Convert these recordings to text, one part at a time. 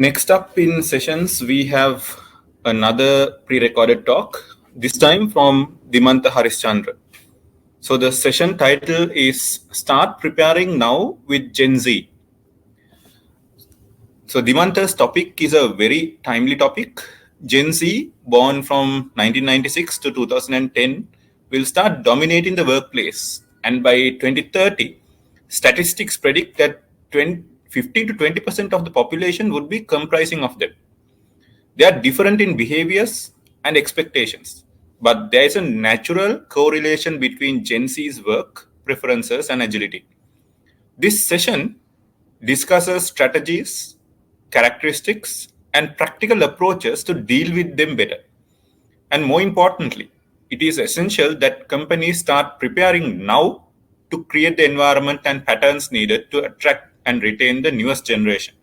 Next up in sessions, we have another pre-recorded talk, this time from Dimanta Harishchandra. So the session title is Start Preparing Now with Gen Z. So Dimanta's topic is a very timely topic. Gen Z, born from 1996 to 2010, will start dominating the workplace. And by 2030, statistics predict that 15 to 20% of the population would be comprising of them. They are different in behaviors and expectations, but there is a natural correlation between Gen Z's work preferences and agility. This session discusses strategies, characteristics, and practical approaches to deal with them better. And more importantly, it is essential that companies start preparing now to create the environment and patterns needed to attract and retain the newest generation.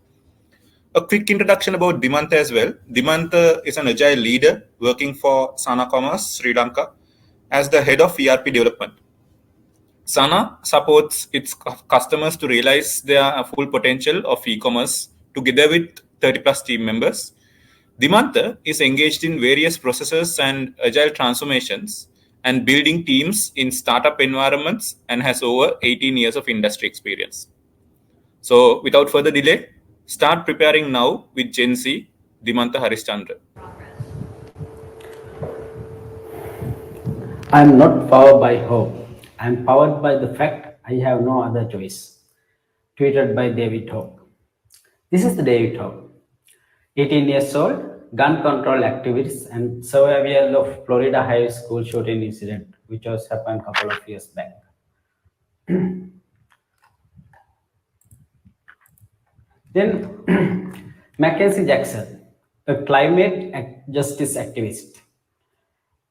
A quick introduction about Dimanta as well. Dimanta is an agile leader working for Sana Commerce, Sri Lanka, as the head of ERP development. Sana supports its customers to realize their full potential of e-commerce together with 30 plus team members. Dimanta is engaged in various processes and agile transformations and building teams in startup environments and has over 18 years of industry experience. So without further delay, start preparing now with Gen Z, Dimanta Harishchandra. I am not powered by hope. I am powered by the fact I have no other choice. Tweeted by David Hope. This is the David Hope. 18 years old, gun control activist and survivor of Florida high school shooting incident, which was happened a couple of years back. Then Mackenzie Jackson, a climate justice activist.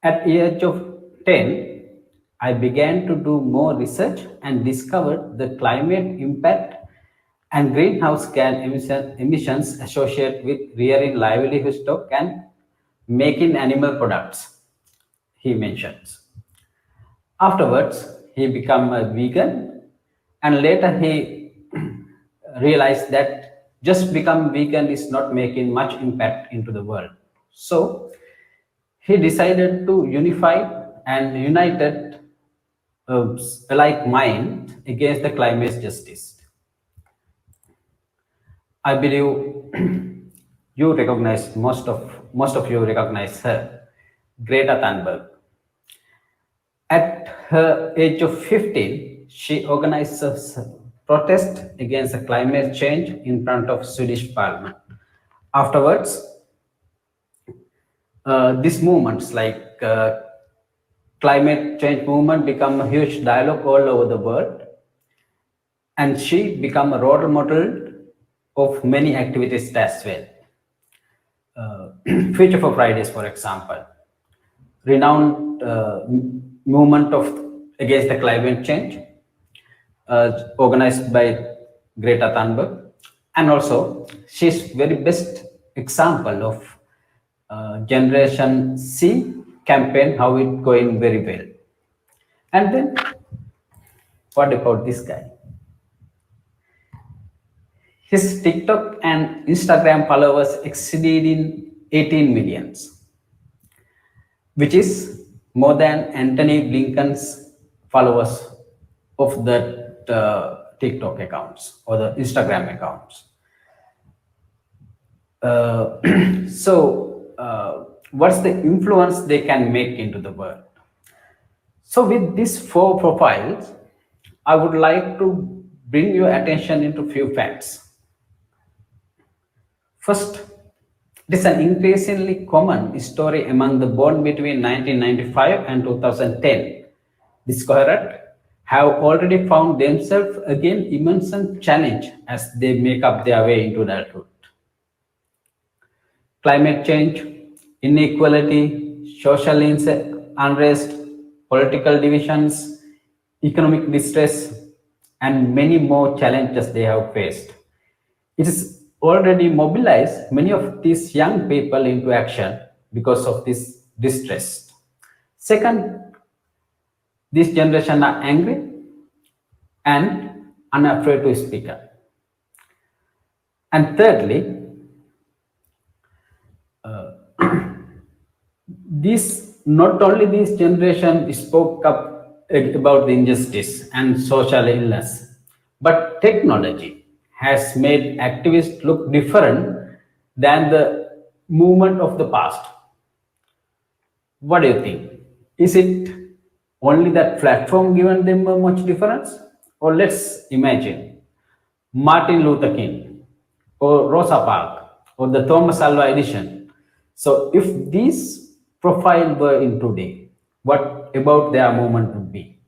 At the age of 10, I began to do more research and discovered the climate impact and greenhouse gas emissions associated with rearing livestock and making animal products, he mentions. Afterwards, he became a vegan and later he realized that just become vegan is not making much impact into the world. So he decided to unify and united alike mind against the climate justice. I believe you recognize most of you recognize her, Greta Thunberg. At her age of 15, she organized a protest against the climate change in front of Swedish Parliament. Afterwards, these movements like climate change movement become a huge dialogue all over the world, and she become a role model of many activities as well. Future for Fridays, for example, renowned movement of against the climate change, organized by Greta Thunberg, and also she's very best example of Generation C campaign, how it going very well. And then what about this guy? His TikTok and Instagram followers exceeded in 18 millions, which is more than Anthony Blinken's followers of the TikTok accounts or the Instagram accounts. What's the influence they can make into the world? So with these four profiles, I would like to bring your attention into few facts. First, it is an increasingly common story among the born between 1995 and 2010. This cohort have already found themselves again immense challenge as they make up their way into adulthood. Climate change, inequality, social unrest, political divisions, economic distress, and many more challenges they have faced. It has already mobilized many of these young people into action because of this distress. Second, this generation are angry and unafraid to speak up. And thirdly, This not only this generation spoke up about the injustice and social illness, but technology has made activists look different than the movement of the past. What do you think? Is it only that platform given them a much difference? Or let's imagine Martin Luther King or Rosa Parks or the Thomas Alva Edison. So if these profile were in today, what about their movement would be?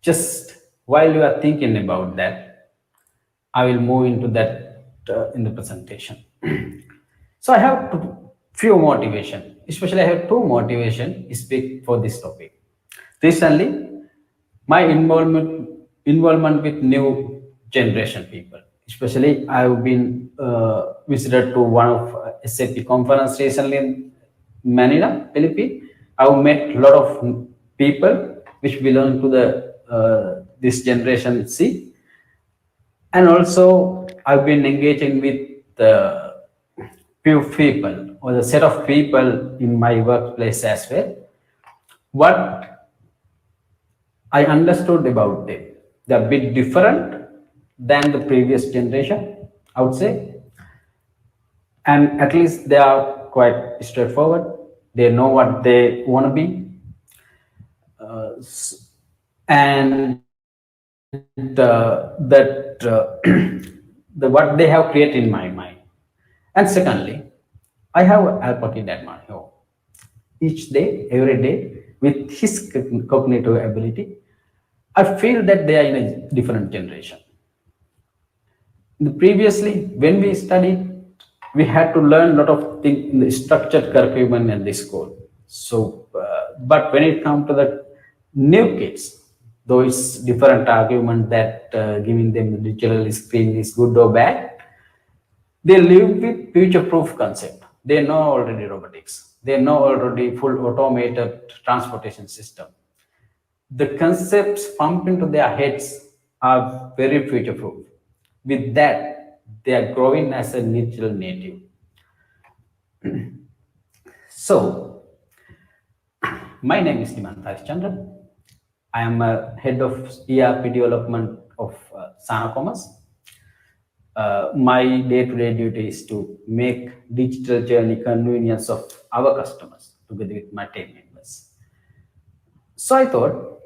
Just while you are thinking about that, I will move into that in the presentation. So I have few motivation, especially I have two motivation to speak for this topic. Recently, my involvement with new generation people, especially I've been visited to one of SAP conference recently in Manila, Philippines. I've met a lot of people which belong to the this generation C, and also I've been engaging with the few people or the set of people in my workplace as well. What I understood about them, they're a bit different than the previous generation, I would say, and at least they are quite straightforward. They know what they want to be, and the what they have created in my mind. And secondly, I have Alpaki at my home. Each day, every day, with his cognitive ability, I feel that they are in a different generation. Previously, when we studied, we had to learn a lot of things in the structured curriculum in the school. So, but when it comes to the new kids, though it's different argument that giving them the digital screen is good or bad, they live with future-proof concept. They know already robotics. They know already full automated transportation system. The concepts pumped into their heads are very future-proof. With that, they are growing as a digital native. So, my name is Dimant Harishchandran. I am a head of ERP development of Sana Commerce. My day-to-day duty is to make digital journey convenience of our customers together with my team members. So I thought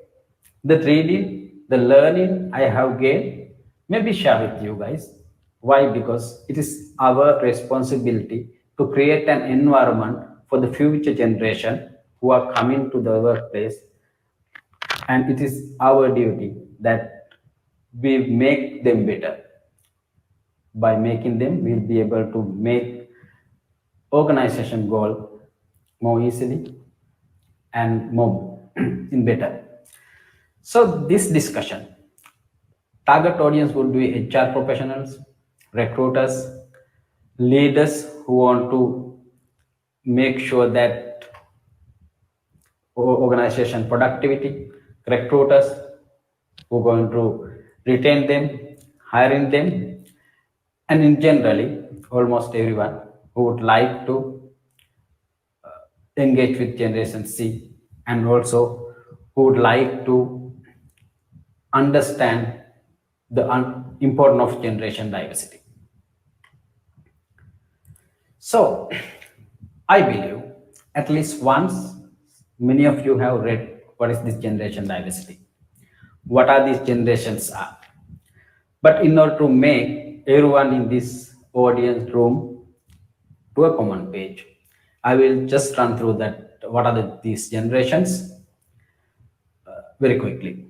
that reading, the learning I have gained, maybe share with you guys. Why? Because it is our responsibility to create an environment for the future generation who are coming to the workplace, and it is our duty that we make them better. By making them, we'll be able to make organization goal more easily and more in better. So this discussion, target audience would be HR professionals, recruiters, leaders who want to make sure that organization productivity, recruiters who are going to retain them, hiring them, and in generally, almost everyone who would like to engage with Generation C and also who would like to understand the importance of generation diversity. So, I believe at least once many of you have read what is this generation diversity, what are these generations are. But in order to make everyone in this audience room to a common page, I will just run through that what are these generations very quickly.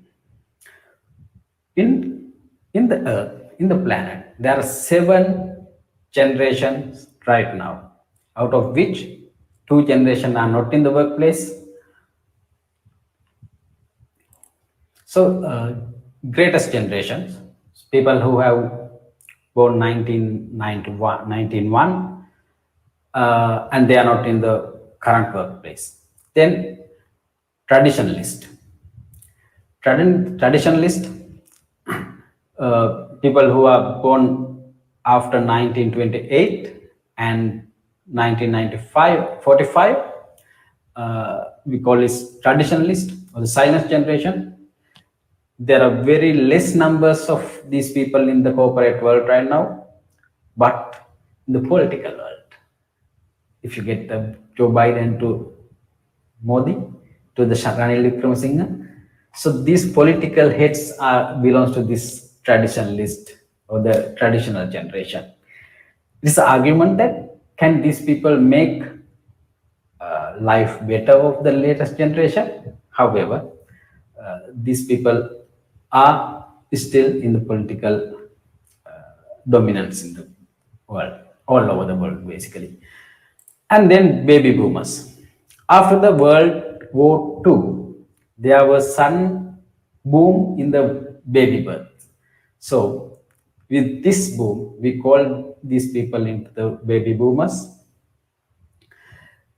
In the earth, in the planet, there are 7 generations right now, out of which 2 generations are not in the workplace. So greatest generations, people who have born 1991 and they are not in the current workplace. Then traditionalist. Traditionalist, people who are born after 1928 and 1995, 45, we call this traditionalist or the silence generation. There are very less numbers of these people in the corporate world right now, but in the political world, if you get the Joe Biden to Modi to the Ranil Wickremesinghe, so these political heads are belongs to this traditionalist or the traditional generation. This argument that can these people make life better of the latest generation. However, these people are still in the political dominance in the world, all over the world, basically. And then baby boomers. After the World War II, there was some boom in the baby birth. So, with this boom, we call these people into the baby boomers.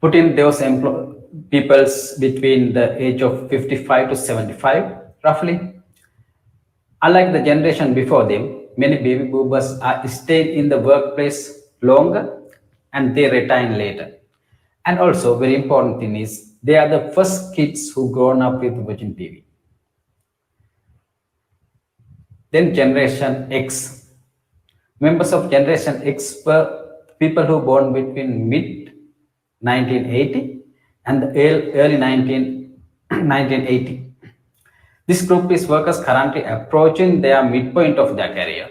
Put in those peoples between the age of 55 to 75, roughly. Unlike the generation before them, many baby boomers are stayed in the workplace longer and they retire later. And also, very important thing is they are the first kids who grown up with watching TV. Then Generation X. Members of Generation X were people who born between mid 1980 and the early 1980. This group is workers currently approaching their midpoint of their career.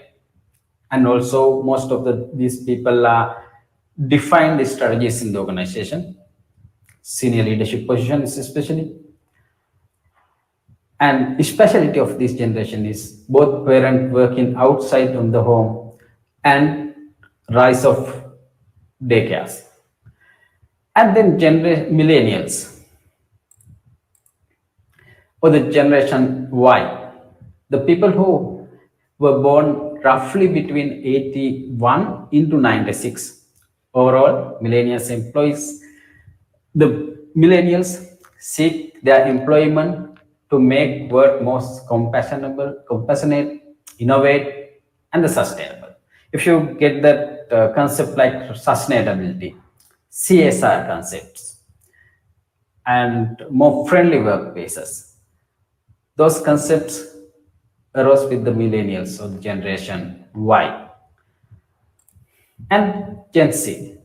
And also most of these people are define the strategies in the organization, senior leadership positions especially. And the specialty of this generation is both parent working outside of the home and rise of daycares. And then millennials or the generation Y, the people who were born roughly between 81 into 96. Overall, millennials employees, the millennials seek their employment to make work most compassionate, innovate, and sustainable. If you get that concept like sustainability, CSR concepts, and more friendly workplaces, those concepts arose with the millennials or the generation Y. And Gen Z,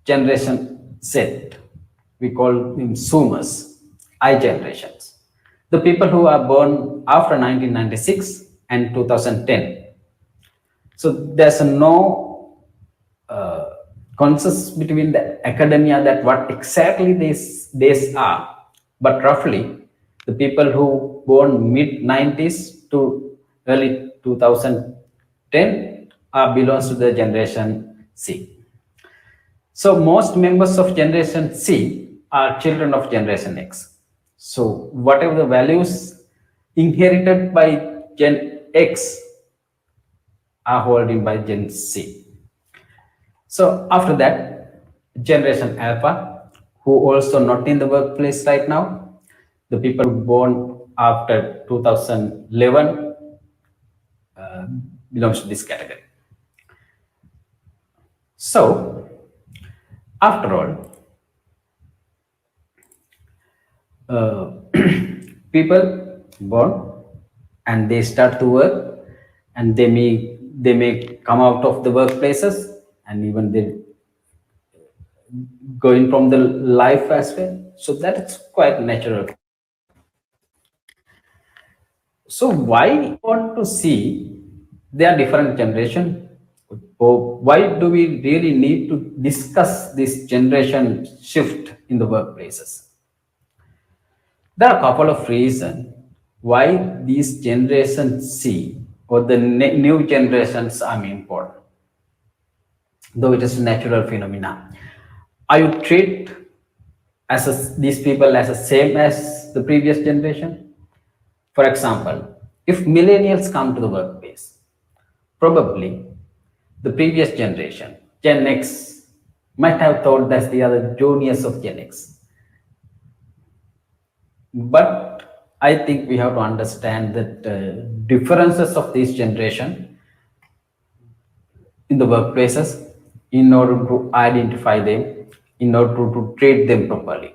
generation Z, we call them Zoomers, I generations. The people who are born after 1996 and 2010. So there's no consensus between the academia that what exactly these days are, but roughly the people who born mid 90s to early 2010 belongs to the generation C. So most members of generation C are children of generation X. So whatever the values inherited by Gen X are holding by Gen C. So after that, generation Alpha, who also not in the workplace right now, the people born after 2011 belongs to this category. So, after all, people born and they start to work and they may come out of the workplaces and even they going from the life as well. So that's quite natural. So why want to see their different generation? Or why do we really need to discuss this generation shift in the workplaces? There are a couple of reasons why these Generation C or the new generations are important, though it is a natural phenomena. I would treat these people as the same as the previous generation. For example, if millennials come to the workplace, probably the previous generation, Gen X, might have thought that they are the juniors of Gen X. But I think we have to understand that differences of this generation in the workplaces in order to identify them, in order to treat them properly.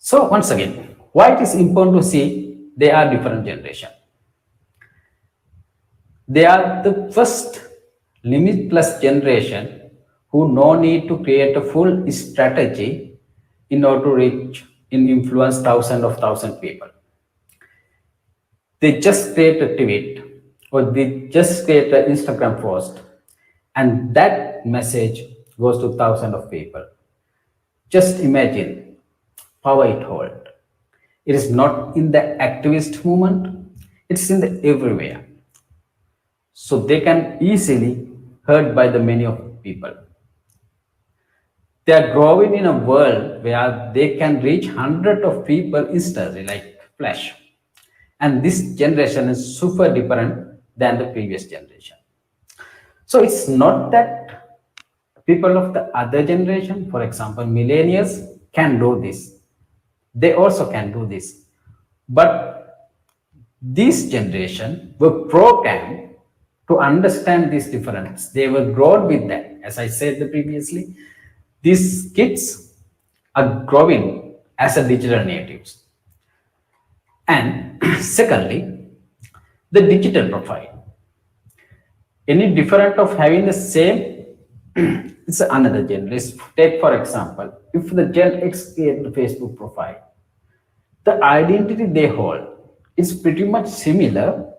So once again, why it is important to see they are different generation. They are the first limitless generation who no need to create a full strategy in order to reach and influence thousands of thousand people. They just create a tweet or they just create an Instagram post and that message goes to thousands of people. Just imagine power it hold. It is not in the activist movement, it's in the everywhere. So they can easily heard by the many of people. They are growing in a world where they can reach hundreds of people instantly, like flash. And this generation is super different than the previous generation. So it's not that people of the other generation, for example, millennials, can do this. They also can do this. But this generation were programmed to understand this difference. They were grown with that. As I said previously, these kids are growing as a digital natives. And secondly, the digital profile. Any different of having the same, it's another gen. Let's take for example, if the Gen X create the Facebook profile, the identity they hold is pretty much similar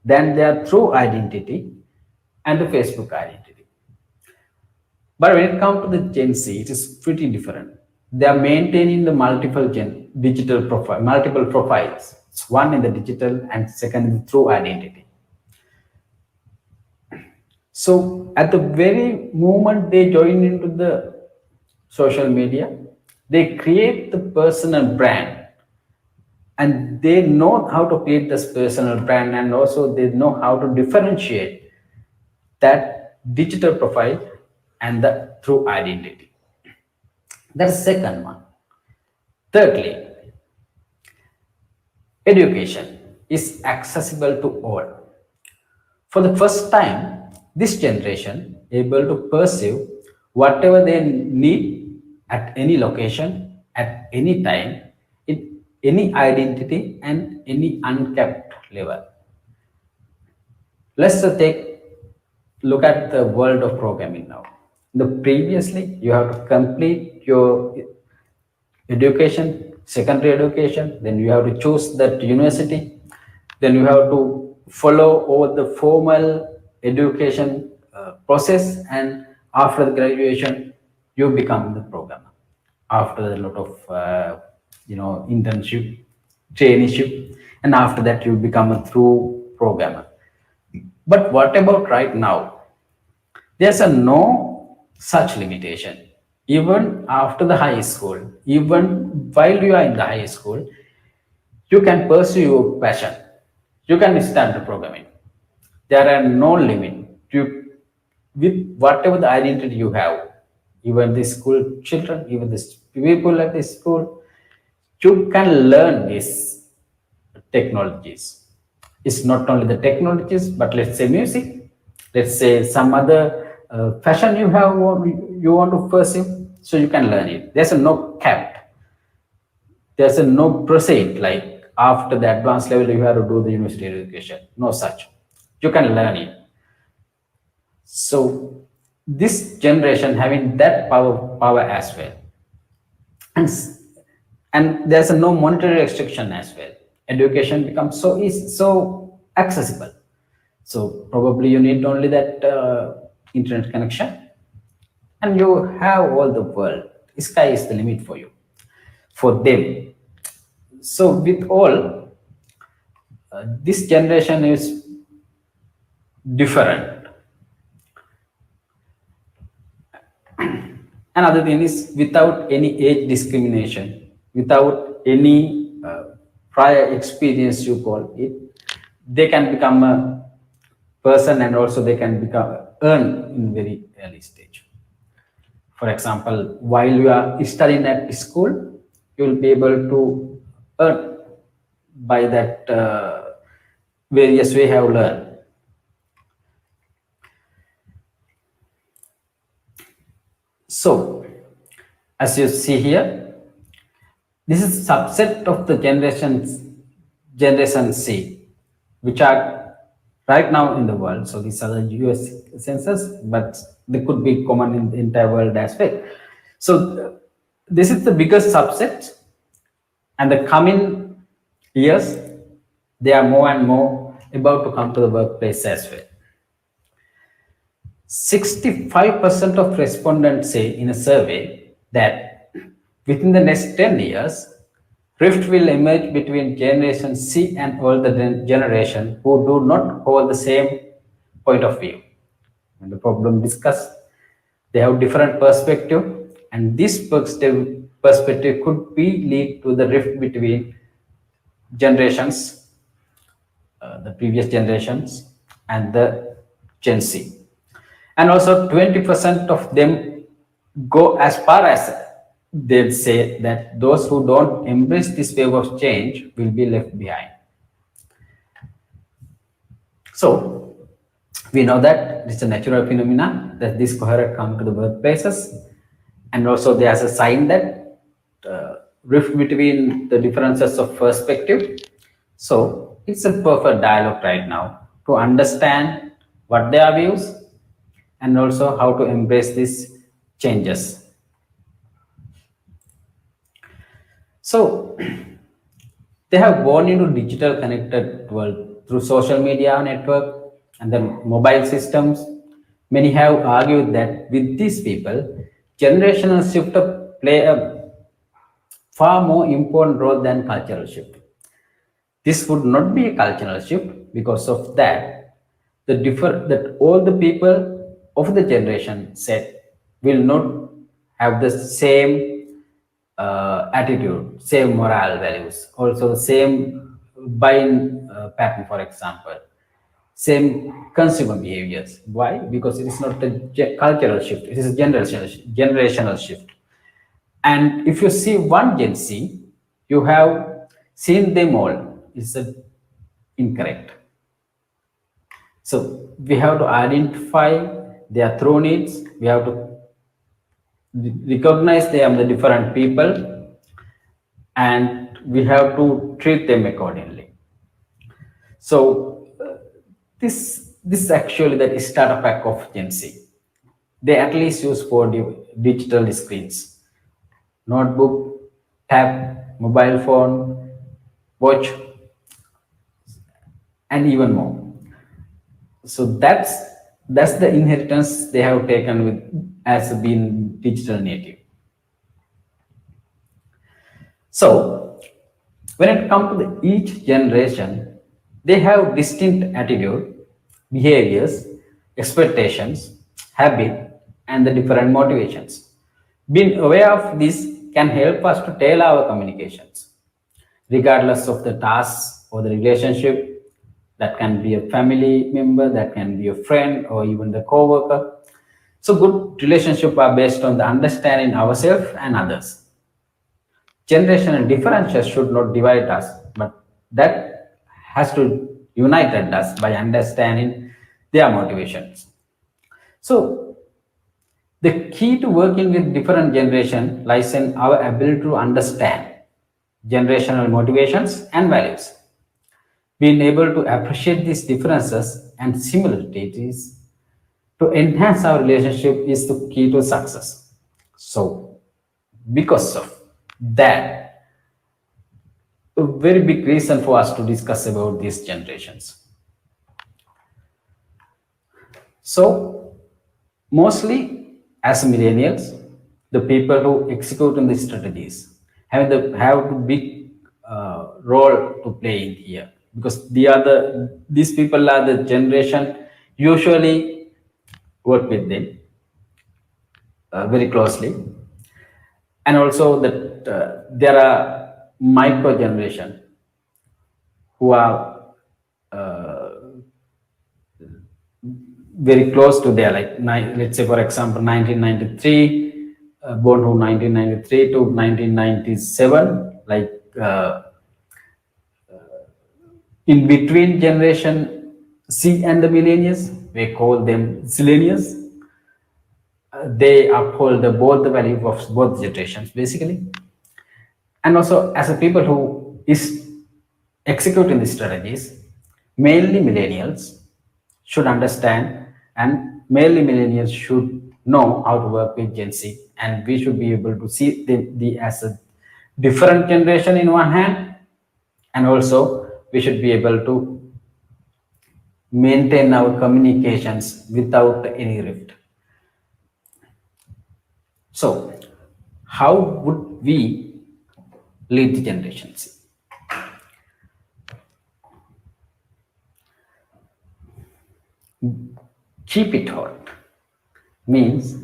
than their true identity and the Facebook identity. But when it comes to the Gen Z, it is pretty different. They are maintaining the multiple digital profile, multiple profiles. It's one in the digital and second in the true identity. So at the very moment they join into the social media, they create the personal brand and they know how to create this personal brand and also they know how to differentiate that digital profile and the true identity. That's the second one. Thirdly, education is accessible to all. For the first time, this generation able to pursue whatever they need at any location, at any time, in any identity and any uncapped level. Let's take look at the world of programming now. The previously you have to complete your education, secondary education, then you have to choose that university, then you have to follow all the formal education process, and after the graduation, you become the programmer. After a lot of internship, traineeship, and after that you become a true programmer. But what about right now? There's a no such limitation. Even after the high school, even while you are in the high school, you can pursue your passion. You can start the programming. There are no limit. You, with whatever the identity you have, even the school children, even the people at the school, you can learn these technologies. It's not only the technologies, but let's say music, let's say some other fashion you want to pursue, so you can learn it. There's a no cap. There's a no proceed like after the advanced level you have to do the university education. No such. You can learn it. So this generation having that power as well, and and there's a no monetary restriction as well. Education becomes so easy, so accessible. So probably you need only that internet connection, and you have all the world. Sky is the limit for you, for them. So with all, this generation is different. Another thing is without any age discrimination, without any prior experience, you call it, they can become a person and also they can become earn in very early stage. For example, while you are studying at school, you will be able to earn by that various way have learned. So, as you see here, This is subset of the generation C, which are right now in the world. So these are the US census, but they could be common in the entire world as well. So this is the biggest subset, and the coming years, they are more and more about to come to the workplace as well. 65% of respondents say in a survey that within the next 10 years, rift will emerge between Generation C and older generation who do not hold the same point of view. And the problem discussed, they have different perspective, and this perspective could be lead to the rift between generations, the previous generations, and the Gen Z. And also 20% of them go as far as they say that those who don't embrace this wave of change will be left behind. So we know that it's a natural phenomenon that this cohort come to the workplaces, and also there's a sign that rift between the differences of perspective. So it's a perfect dialogue right now to understand what their views and also how to embrace these changes. So they have gone into digital connected world through social media network and then mobile systems. Many have argued that with these people, generational shift play a far more important role than cultural shift. This would not be a cultural shift because of that. That all the people of the generation set will not have the same attitude, same moral values, also the same buying pattern, for example, same consumer behaviors. Why? Because it is not a cultural shift; it is a generational shift. And if you see one Gen Z, you have seen them all. It's incorrect. So we have to identify their true needs. We have to recognize them the different people, and we have to treat them accordingly. So this is actually the starter pack of Gen Z. They at least use 4 digital screens, notebook, tab, mobile phone, watch, and even more. So that's the inheritance they have taken with as being digital native. So when it comes to each generation, they have distinct attitude, behaviors, expectations, habit, and the different motivations. Being aware of this can help us to tailor our communications, regardless of the task or the relationship. That can be a family member, that can be a friend, or even the co-worker. So good relationships are based on the understanding ourselves and others. Generational differences should not divide us, but that has to unite us by understanding their motivations. So the key to working with different generation lies in our ability to understand generational motivations and values. Being able to appreciate these differences and similarities to enhance our relationship is the key to success. So, because of that, a very big reason for us to discuss about these generations. So, mostly as millennials, the people who execute on these strategies have a big role to play in here, because these people are the generation usually work with them very closely, and also that there are micro generation who are very close to their, like let's say for example 1993, born from 1993 to 1997, like in between generation C and the millennials, we call them zillennials. They uphold both the value of both generations basically. And also, as a people who is executing the strategies, mainly millennials should understand, and mainly millennials should know how to work with Gen Z, and we should be able to see the as a different generation in one hand, and also we should be able to maintain our communications without any rift. So, how would we lead the generations? Keep it hot means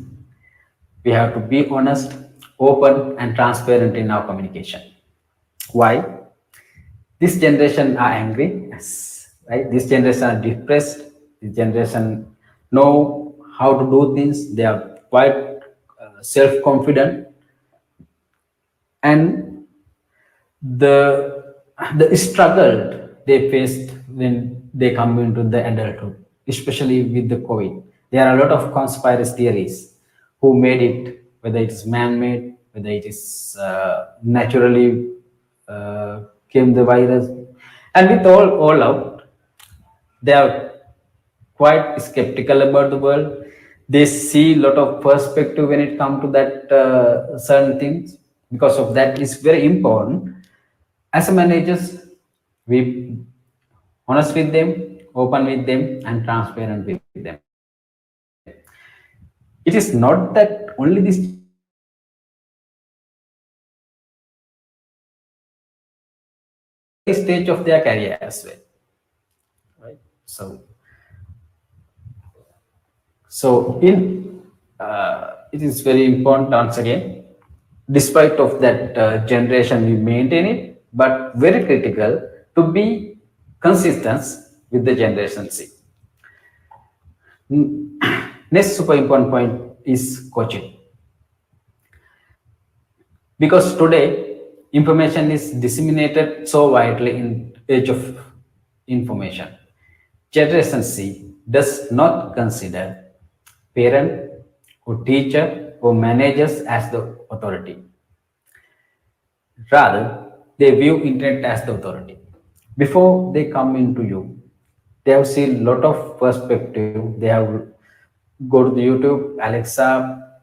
we have to be honest, open, and transparent in our communication. Why? This generation are angry, yes, right? This generation are depressed. This generation know how to do things. They are quite self-confident, and the the struggle they faced when they come into the adulthood, especially with the COVID. There are a lot of conspiracy theories who made it, whether it is man-made, whether it is naturally came the virus, and with all out, they are quite skeptical about the world. They see a lot of perspective when it comes to that certain things. Because of that, it's very important as a managers we honest with them, open with them, and transparent with them. It is not that only this generation who are angry, early stage of their career as well, right? So in it is very important once again, despite of that generation we maintain it, but very critical to be consistent with the generation C. Next super important point is coaching, because today information is disseminated so widely in age of information. Generation C does not consider parent or teacher or managers as the authority. Rather, they view internet as the authority. Before they come into you, they have seen a lot of perspective. They have go to the YouTube, Alexa,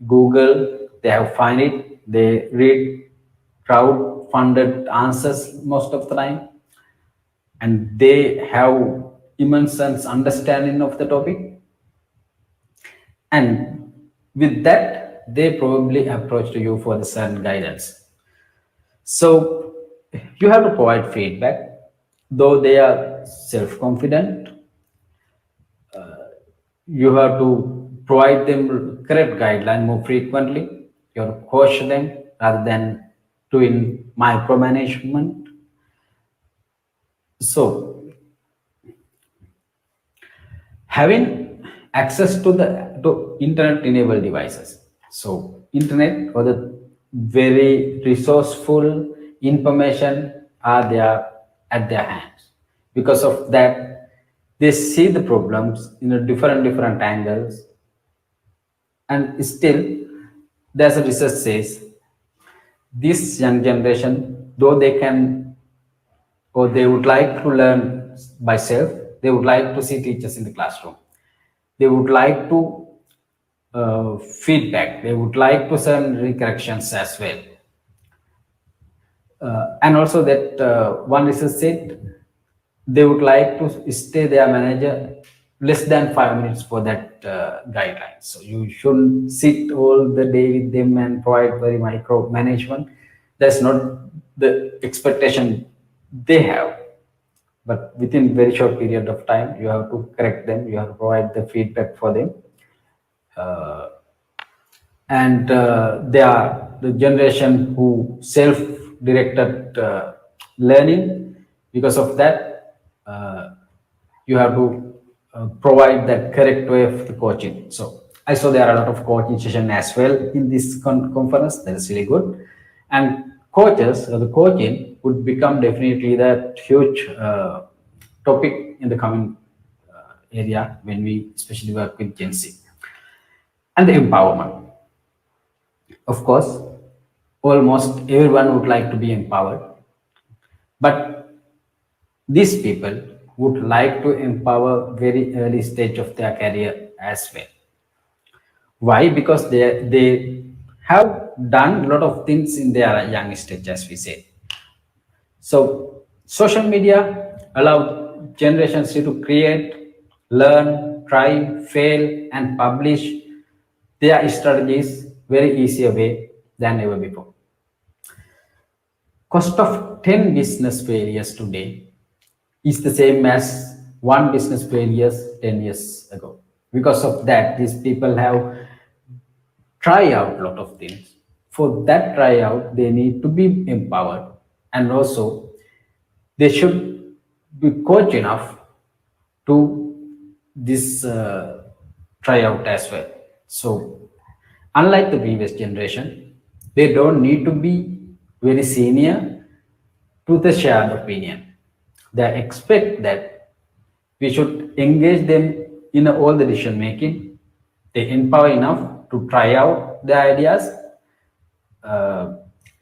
Google, they have find it, they read crowd funded answers most of the time, and they have immense understanding of the topic, and with that they probably approach to you for the certain guidance. So you have to provide feedback, though they are self-confident. You have to provide them correct guideline more frequently. You have to coach them rather than doing micromanagement. So having access to the to internet enabled devices. So internet or the very resourceful information are there at their hands. Because of that, they see the problems in a different angles, and still there's a research says this young generation, though they can or they would like to learn by self, they would like to see teachers in the classroom, they would like to feedback, they would like to send recorrections as well. And also that one research said they would like to stay their manager less than 5 minutes for that guideline. So you shouldn't sit all the day with them and provide very micro management. That's not the expectation they have. But within very short period of time, you have to correct them. You have to provide the feedback for them. And they are the generation who self-directed learning. Because of that, you have to provide that correct way of the coaching. So I saw there are a lot of coaching session as well in this conference. That is really good. And coaches or the coaching would become definitely that huge topic in the coming area when we especially work with Gen Z. And the empowerment, of course, almost everyone would like to be empowered, but these people would like to empower very early stage of their career as well. Why? Because they have done a lot of things in their young stage, as we say. So social media allow generations to create, learn, try, fail, and publish their strategies very easier way than ever before. Cost of 10 business failures today is the same as one business failures 10 years ago. Because of that, these people have try out a lot of things. For that tryout, they need to be empowered, and also they should be coach enough to this tryout as well. So, unlike the previous generation, they don't need to be very senior to the shared opinion. They expect that we should engage them in all the decision making. They empower enough to try out the ideas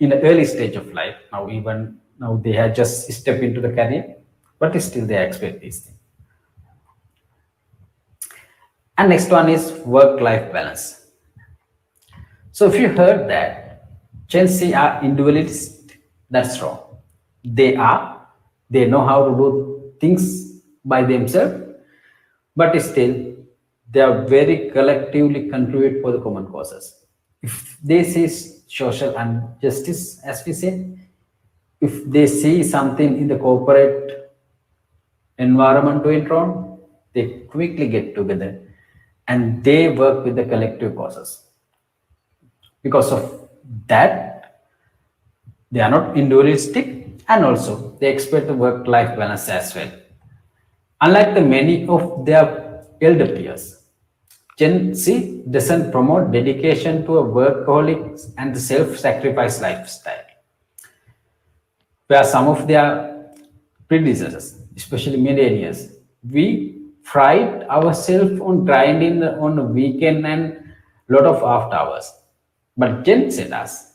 in the early stage of life. Now, even now, they have just step into the career, but still they expect these things. And next one is work-life balance. So if you heard that Gen Z are individualists, that's wrong. They are. They know how to do things by themselves, but still they are very collectively contribute for the common causes. If they see social injustice, as we say, if they see something in the corporate environment going wrong, they quickly get together and they work with the collective causes. Because of that, they are not individualistic, and also they expect the work-life balance as well. Unlike the many of their elder peers, Gen Z doesn't promote dedication to a workaholic and the self-sacrifice lifestyle, where some of their predecessors, especially millennials, we pride ourselves on grinding on the weekend and lot of after hours. But Gen Zers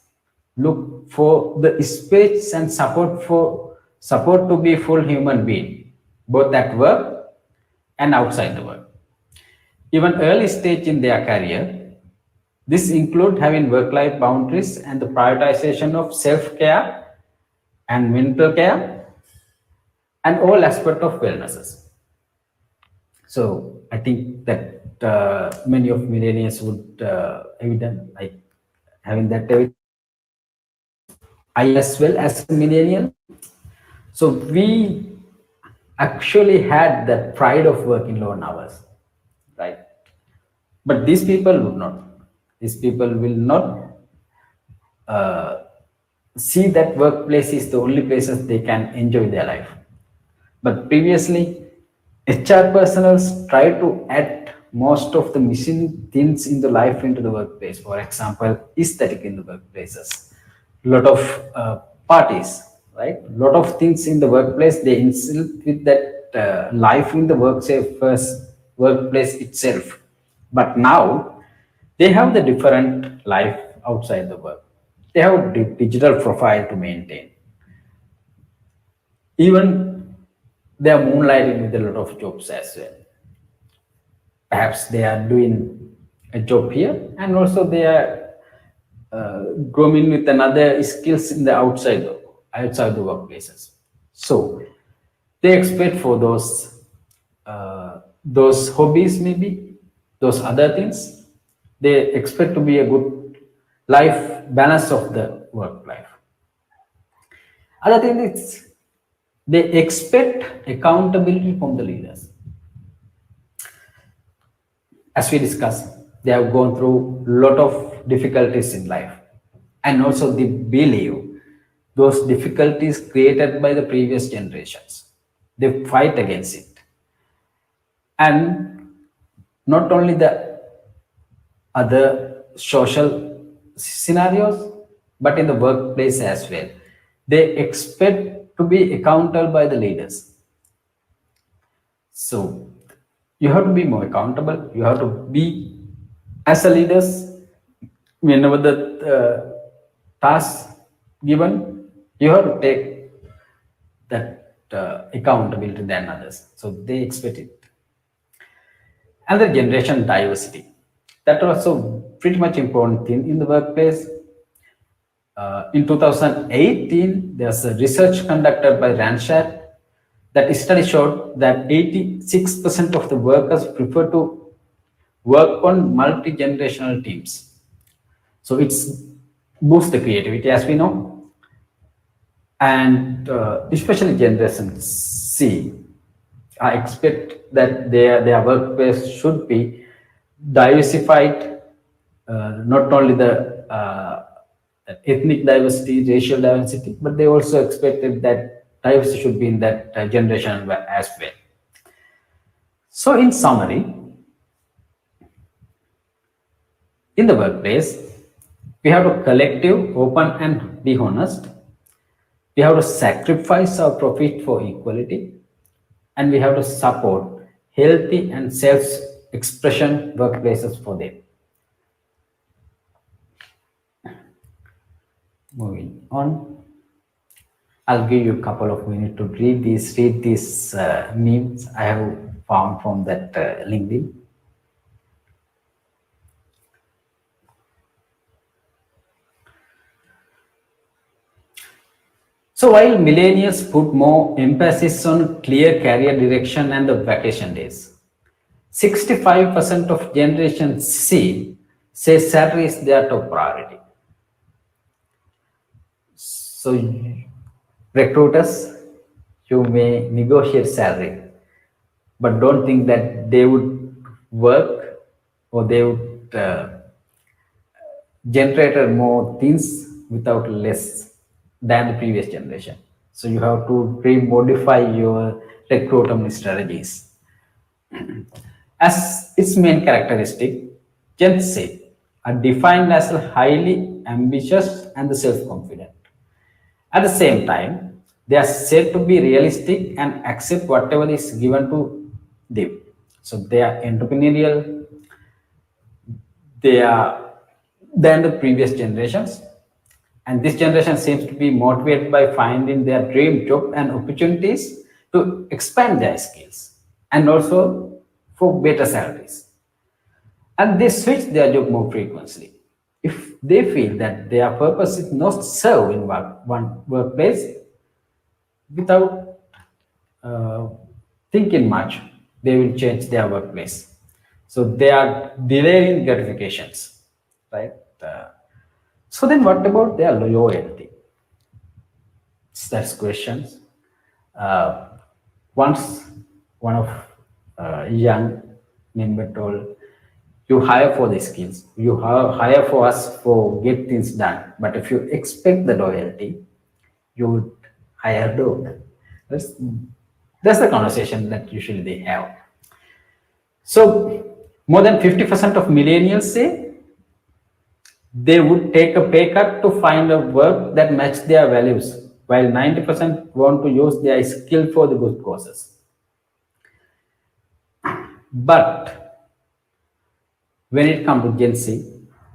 look for the space and support to be full human being, both at work and outside the work. Even early stage in their career, this include having work-life boundaries and the prioritization of self-care and mental care and all aspect of wellnesses. So I think that many of millennials would evident like having that evidence. I as well as a millennial. So we actually had that pride of working long hours, right? But these people would not. These people will not uh, see that workplace is the only places they can enjoy their life. But previously, HR personals try to add most of the missing things in the life into the workplace. For example, aesthetic in the workplaces, lot of parties, right? Lot of things in the workplace they instill with that life in the workplace itself. But now they have the different life outside the work. They have digital profile to maintain. Even they are moonlighting with a lot of jobs as well. Perhaps they are doing a job here, and also they are grooming with another skills in the outside the workplaces. So they expect for those hobbies, maybe those other things. They expect to be a good life balance of the work life. Other thing is they expect accountability from the leaders. As we discussed, they have gone through a lot of difficulties in life, and also they believe those difficulties created by the previous generations. They fight against it, and not only the other social scenarios, but in the workplace as well. They expect to be accountable by the leaders. So you have to be more accountable. You have to be as a leaders whenever the task given, you have to take that accountability than others. So they expect it. Another generation diversity. That also pretty much important thing in the workplace. In 2018, there's a research conducted by Randstad that study showed that 86% of the workers prefer to work on multi-generational teams. So it's boosts the creativity, as we know, and especially Generation C. I expect that their workplace should be diversified, not only the ethnic diversity, racial diversity, but they also expected that diversity should be in that generation as well. So, in summary, in the workplace, we have to collective, open, and be honest. We have to sacrifice our profit for equality, and we have to support healthy and self-expression workplaces for them. Moving on, I'll give you a couple of minutes to read these memes I have found from that LinkedIn. So while millennials put more emphasis on clear career direction and the vacation days, 65% of Generation C say salary is their top priority. So recruiters, you may negotiate salary, but don't think that they would work or they would generate more things without less than the previous generation. So you have to re-modify your recruitment strategies. As its main characteristic, Gen Z are defined as highly ambitious and self-confident. At the same time, they are said to be realistic and accept whatever is given to them. So they are entrepreneurial, they are than the previous generations. And this generation seems to be motivated by finding their dream job and opportunities to expand their skills and also for better salaries. And they switch their job more frequently. If they feel that their purpose is not served in one workplace, without uh, thinking much, they will change their workplace. So they are delaying gratifications, right? So then, what about their loyalty? That's questions. Uh, Once one of young member told, "You hire for the skills, you hire for us for get things done, but if you expect the loyalty, you would hire dog." That's that's the conversation that usually they have. So more than 50% of millennials say they would take a pay cut to find a work that matches their values, while 90% want to use their skill for the good causes. But when it comes to Gen Z,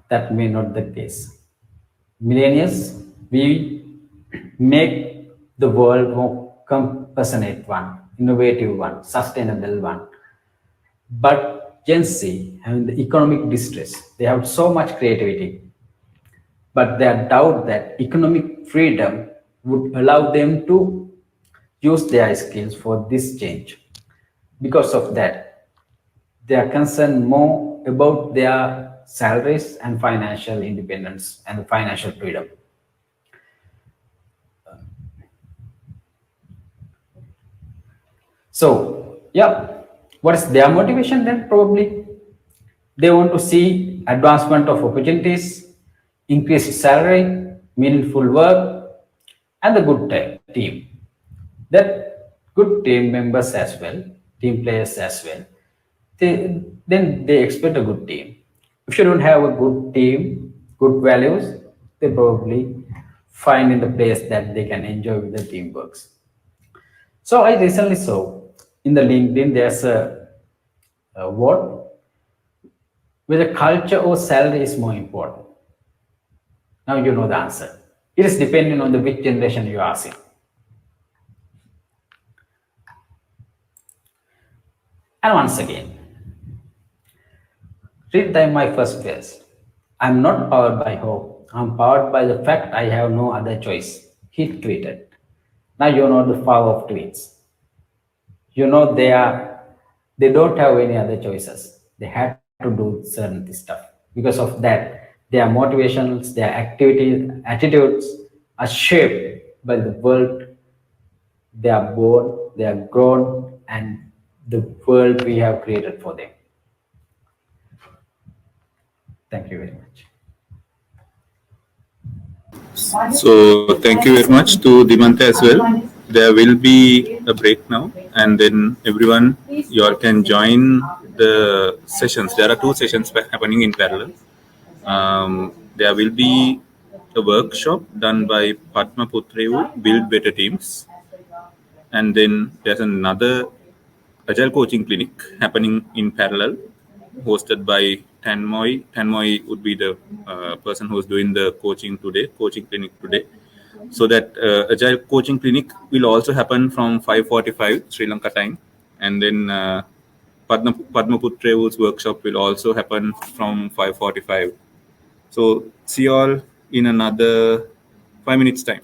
that may not the case. Millennials, we make the world more compassionate one, innovative one, sustainable one. But Gen Z, having the economic distress, they have so much creativity, but they doubt that economic freedom would allow them to use their skills for this change. Because of that, they are concerned more about their salaries and financial independence and financial freedom. So, yeah, what is their motivation then? Probably they want to see advancement of opportunities, increased salary, meaningful work, and the good team. That good team members as well, team players as well. Then they expect a good team. If you don't have a good team, good values, they probably find in the place that they can enjoy with the team works. So I recently saw in the LinkedIn there's a word where the culture or salary is more important. Now you know the answer. It is depending on the which generation you are asking. And once again, read thy my first verse. I'm not powered by hope. I'm powered by the fact I have no other choice. He tweeted. Now you know the power of tweets. You know they don't have any other choices. They had to do certain stuff. Because of that, their motivations, their activities, attitudes are shaped by the world they are born, they are grown, and the world we have created for them. Thank you very much. So thank you very much to Dimanta as well. There will be a break now, and then everyone, you all can join the sessions. There are two sessions happening in parallel. There will be a workshop done by Padma Putrevu, Build Better Teams, and then there's another Agile coaching clinic happening in parallel, hosted by Tanmoy. Tanmoy would be the person who's doing the coaching clinic today. So that Agile coaching clinic will also happen from 5:45 Sri Lanka time, and then Padma Putrevu's workshop will also happen from 5:45. So see you all in another 5 minutes time.